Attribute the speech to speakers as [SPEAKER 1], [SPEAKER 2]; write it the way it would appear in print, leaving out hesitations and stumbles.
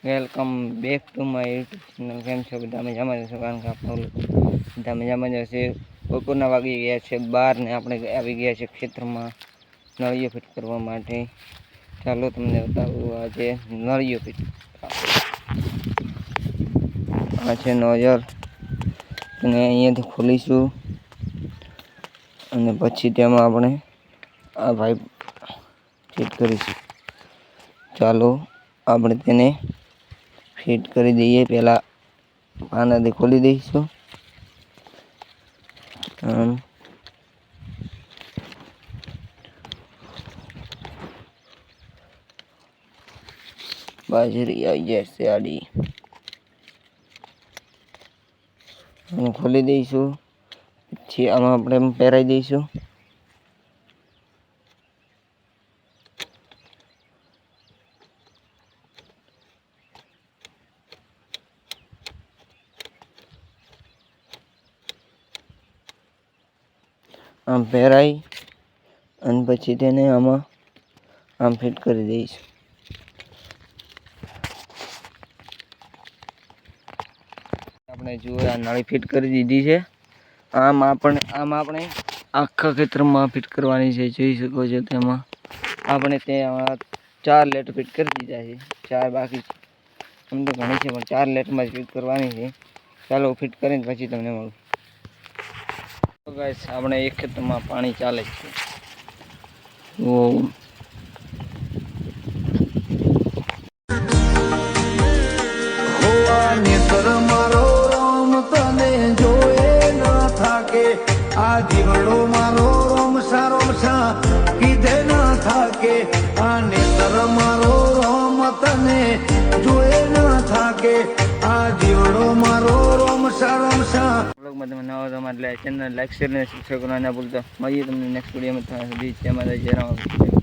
[SPEAKER 1] Welcome back to my YouTube channel. કેમ છો બધા? મજામાં જશો? કારણ કે આપણે બધા મજામાં જશે. બપોરના વાગી ગયા છે 12 ને આપણે આવી ગયા છે ખેતરમાં નળીઓ ફિટ કરવા માટે. ચાલો તમને બતાવું આજે નળીઓ ફિટ. આ છે નોઝલ અને અહીંયાથી ખોલીશું અને પછી તેમાં આપણે આ પાઇપ ફિટ કરીશું. ચાલો આપણે તેને ફિટ કરી દઈએ. પહેલાં પાનાથી ખોલી દઈશું. બાજરી આવી જશે આડી અને ખોલી દઈશું. પછી આમાં આપણે પહેરાવી દઈશું. આમ પહેરાઈ અને પછી તેને આમાં આમ ફિટ કરી દઈશું. આપણે જુઓ આ નળી ફિટ કરી દીધી છે. આમ આપણે આખા ખેતરમાં ફિટ કરવાની છે. જોઈ શકો છો તેમાં આપણે ત્યાં 4 લેટ ફિટ કરી દીધા છે. 4 બાકી છે. આમ તો ઘણી છે પણ 4 લેટમાં જ ફિટ કરવાની છે. ચાલો ફિટ કરીને પછી તમને મળું. તો ગાઈસ આપણે એક ખેતરમાં પાણી ચાલે છે.
[SPEAKER 2] આ જીવડો મારો રોમ સારો કીધે ના થાકે. આ નેતર મારો રોમ તને જોયે ના થાકે. આ જીવડો મારો રોમ સારો
[SPEAKER 1] બ્લોગમાં તમે નવા છો એટલે ચેનલ લાઈક શેર અને સબસ્ક્રાઈબ કરવાના ભૂલતા. મળીએ તમને નેક્સ્ટ વિડીયોમાં. ત્યાં સુધી જય માતા જય રામ.